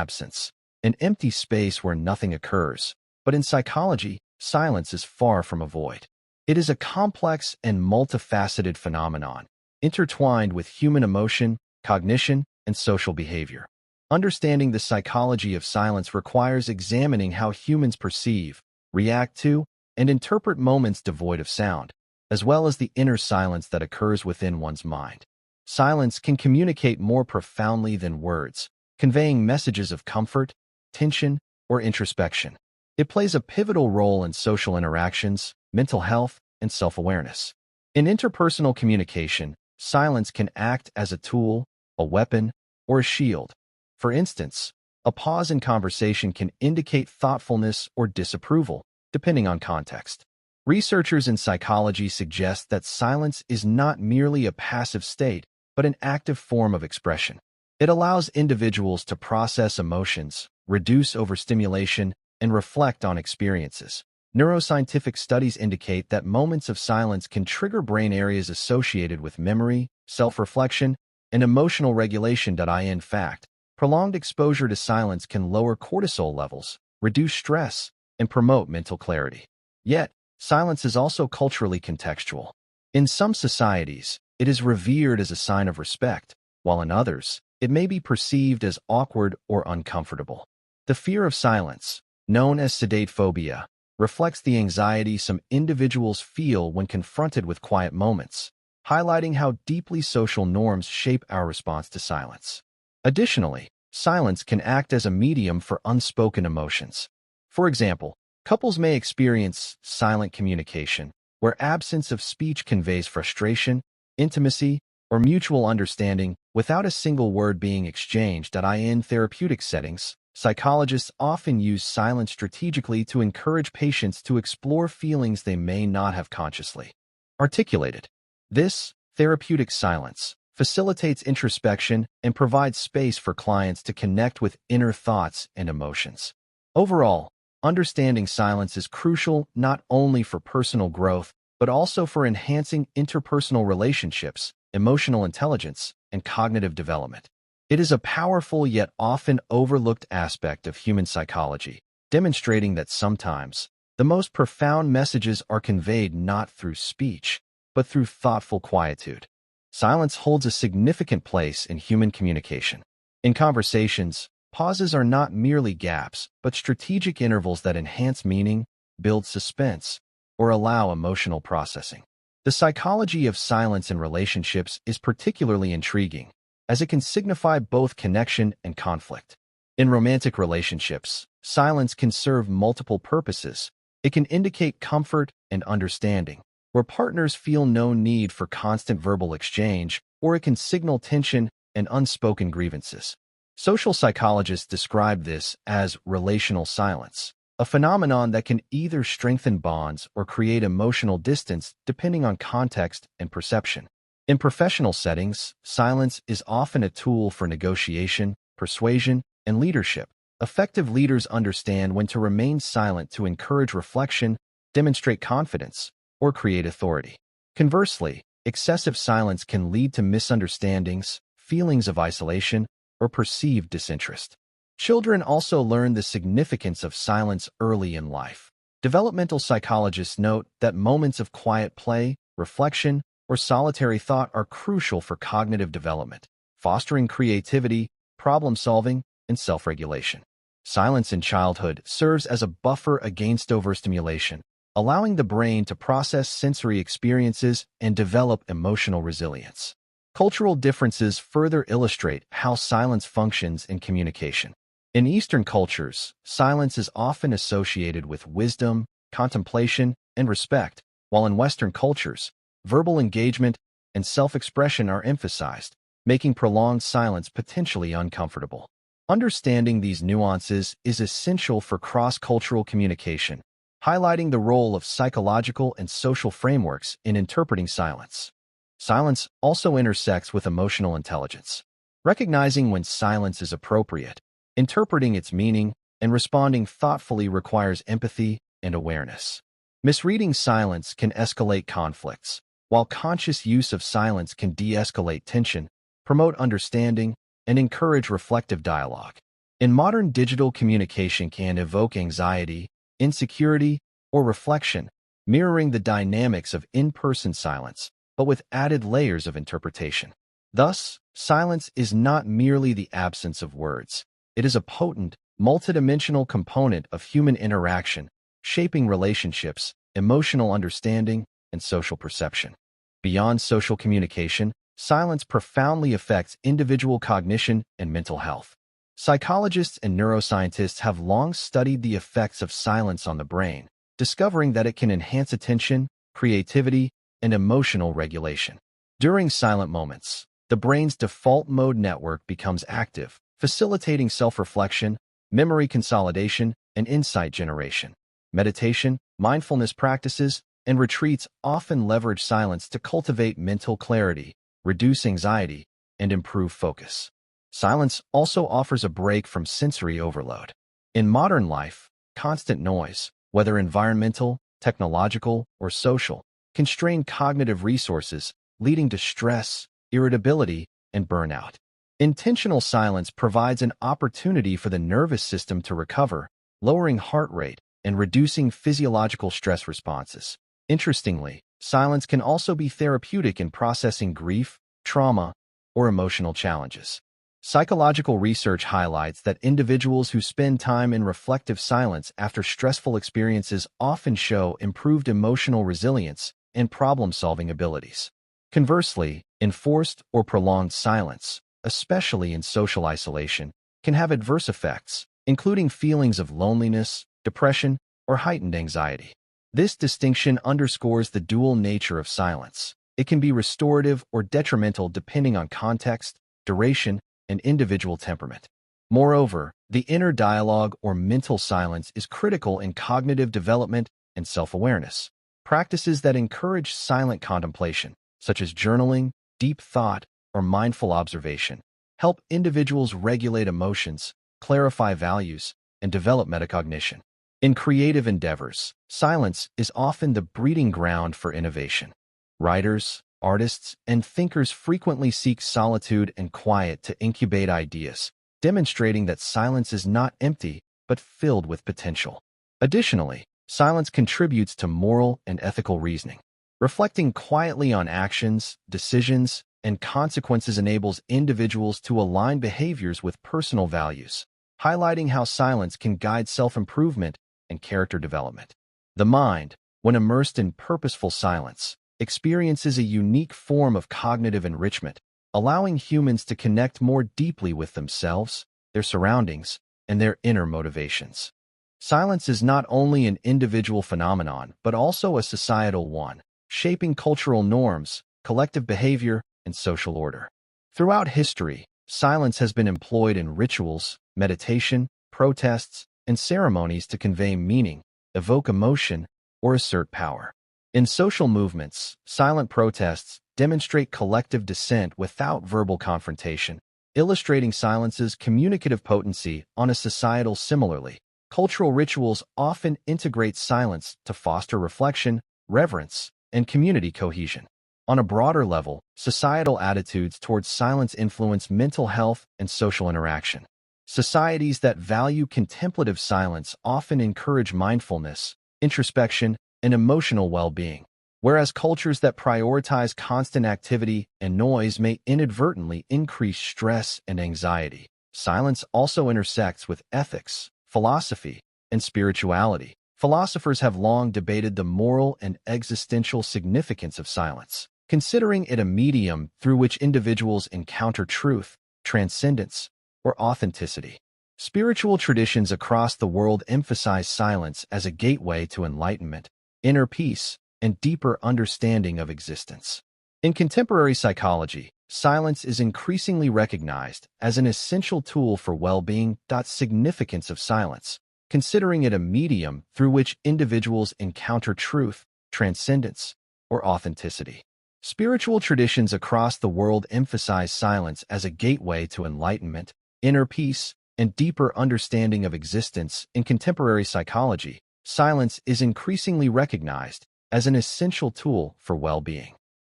absence, an empty space where nothing occurs. But in psychology, silence is far from a void. It is a complex and multifaceted phenomenon, intertwined with human emotion, cognition, and social behavior. Understanding the psychology of silence requires examining how humans perceive, react to, and interpret moments devoid of sound, as well as the inner silence that occurs within one's mind. Silence can communicate more profoundly than words, conveying messages of comfort, tension, or introspection. It plays a pivotal role in social interactions, mental health, and self-awareness. In interpersonal communication, silence can act as a tool, a weapon, or a shield. For instance, a pause in conversation can indicate thoughtfulness or disapproval, depending on context. Researchers in psychology suggest that silence is not merely a passive state, but an active form of expression. It allows individuals to process emotions, reduce overstimulation, and reflect on experiences. Neuroscientific studies indicate that moments of silence can trigger brain areas associated with memory, self-reflection, and emotional regulation. In fact, prolonged exposure to silence can lower cortisol levels, reduce stress, and promote mental clarity. Yet, silence is also culturally contextual. In some societies, it is revered as a sign of respect, while in others, it may be perceived as awkward or uncomfortable. The fear of silence, known as sedate phobia, reflects the anxiety some individuals feel when confronted with quiet moments, highlighting how deeply social norms shape our response to silence. Additionally, silence can act as a medium for unspoken emotions. For example, couples may experience silent communication, where absence of speech conveys frustration, intimacy, or mutual understanding without a single word being exchanged. In therapeutic settings, psychologists often use silence strategically to encourage patients to explore feelings they may not have consciously articulated. This therapeutic silence facilitates introspection and provides space for clients to connect with inner thoughts and emotions. Overall, understanding silence is crucial not only for personal growth, but also for enhancing interpersonal relationships, emotional intelligence, and cognitive development. It is a powerful yet often overlooked aspect of human psychology, demonstrating that sometimes the most profound messages are conveyed not through speech, but through thoughtful quietude. Silence holds a significant place in human communication. In conversations, pauses are not merely gaps, but strategic intervals that enhance meaning, build suspense, or allow emotional processing. The psychology of silence in relationships is particularly intriguing, as it can signify both connection and conflict. In romantic relationships, silence can serve multiple purposes. It can indicate comfort and understanding, where partners feel no need for constant verbal exchange, or it can signal tension and unspoken grievances. Social psychologists describe this as relational silence, a phenomenon that can either strengthen bonds or create emotional distance depending on context and perception. In professional settings, silence is often a tool for negotiation, persuasion, and leadership. Effective leaders understand when to remain silent to encourage reflection, demonstrate confidence, or create authority. Conversely, excessive silence can lead to misunderstandings, feelings of isolation, or perceived disinterest. Children also learn the significance of silence early in life. Developmental psychologists note that moments of quiet play, reflection, or solitary thought are crucial for cognitive development, fostering creativity, problem-solving, and self-regulation. Silence in childhood serves as a buffer against overstimulation, allowing the brain to process sensory experiences and develop emotional resilience. Cultural differences further illustrate how silence functions in communication. In Eastern cultures, silence is often associated with wisdom, contemplation, and respect, while in Western cultures, verbal engagement and self-expression are emphasized, making prolonged silence potentially uncomfortable. Understanding these nuances is essential for cross-cultural communication, highlighting the role of psychological and social frameworks in interpreting silence. Silence also intersects with emotional intelligence. Recognizing when silence is appropriate, interpreting its meaning, and responding thoughtfully requires empathy and awareness. Misreading silence can escalate conflicts, while conscious use of silence can de-escalate tension, promote understanding, and encourage reflective dialogue. In modern digital communication can evoke anxiety, insecurity, or reflection, mirroring the dynamics of in-person silence, but with added layers of interpretation. Thus, silence is not merely the absence of words. It is a potent, multidimensional component of human interaction, shaping relationships, emotional understanding, and social perception. Beyond social communication, silence profoundly affects individual cognition and mental health. Psychologists and neuroscientists have long studied the effects of silence on the brain, discovering that it can enhance attention, creativity, and emotional regulation. During silent moments, the brain's default mode network becomes active, facilitating self-reflection, memory consolidation, and insight generation. Meditation, mindfulness practices, and retreats often leverage silence to cultivate mental clarity, reduce anxiety, and improve focus. Silence also offers a break from sensory overload. In modern life, constant noise, whether environmental, technological, or social, can strain cognitive resources, leading to stress, irritability, and burnout. Intentional silence provides an opportunity for the nervous system to recover, lowering heart rate and reducing physiological stress responses. Interestingly, silence can also be therapeutic in processing grief, trauma, or emotional challenges. Psychological research highlights that individuals who spend time in reflective silence after stressful experiences often show improved emotional resilience and problem-solving abilities. Conversely, enforced or prolonged silence, especially in social isolation, can have adverse effects, including feelings of loneliness, depression, or heightened anxiety. This distinction underscores the dual nature of silence. It can be restorative or detrimental depending on context, duration, and individual temperament. Moreover, the inner dialogue or mental silence is critical in cognitive development and self-awareness. Practices that encourage silent contemplation, such as journaling, deep thought, or mindful observation, help individuals regulate emotions, clarify values, and develop metacognition. In creative endeavors, silence is often the breeding ground for innovation. Writers, artists, and thinkers frequently seek solitude and quiet to incubate ideas, demonstrating that silence is not empty, but filled with potential. Additionally, silence contributes to moral and ethical reasoning. Reflecting quietly on actions, decisions, and consequences enables individuals to align behaviors with personal values, highlighting how silence can guide self-improvement and character development. The mind, when immersed in purposeful silence, experiences a unique form of cognitive enrichment, allowing humans to connect more deeply with themselves, their surroundings, and their inner motivations. Silence is not only an individual phenomenon, but also a societal one, shaping cultural norms, collective behavior, and social order. Throughout history, silence has been employed in rituals, meditation, protests, and ceremonies to convey meaning, evoke emotion, or assert power. In social movements, silent protests demonstrate collective dissent without verbal confrontation, illustrating silence's communicative potency on a societal similarly. Cultural rituals often integrate silence to foster reflection, reverence, and community cohesion. On a broader level, societal attitudes towards silence influence mental health and social interaction. Societies that value contemplative silence often encourage mindfulness, introspection, and emotional well-being, whereas cultures that prioritize constant activity and noise may inadvertently increase stress and anxiety. Silence also intersects with ethics, philosophy, and spirituality. Philosophers have long debated the moral and existential significance of silence, considering it a medium through which individuals encounter truth, transcendence, or authenticity. Spiritual traditions across the world emphasize silence as a gateway to enlightenment, inner peace, and deeper understanding of existence. In contemporary psychology, silence is increasingly recognized as an essential tool for well-being. Significance of silence, considering it a medium through which individuals encounter truth, transcendence, or authenticity. Spiritual traditions across the world emphasize silence as a gateway to enlightenment, inner peace, and deeper understanding of existence. In contemporary psychology, silence is increasingly recognized as an essential tool for well-being.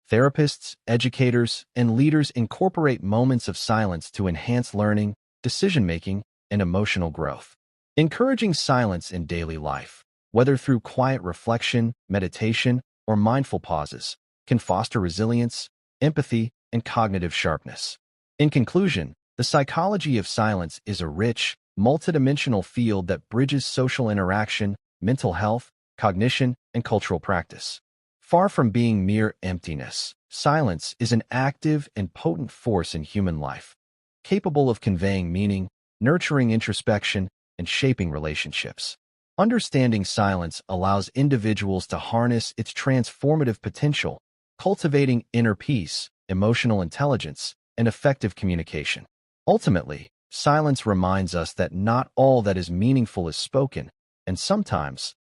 Therapists, educators, and leaders incorporate moments of silence to enhance learning, decision-making, and emotional growth. Encouraging silence in daily life, whether through quiet reflection, meditation, or mindful pauses, can foster resilience, empathy, and cognitive sharpness. In conclusion, the psychology of silence is a rich, multidimensional field that bridges social interaction, mental health, cognition, and cultural practice. Far from being mere emptiness, silence is an active and potent force in human life, capable of conveying meaning, nurturing introspection, and shaping relationships. Understanding silence allows individuals to harness its transformative potential, cultivating inner peace, emotional intelligence, and effective communication. Ultimately, silence reminds us that not all that is meaningful is spoken, and sometimes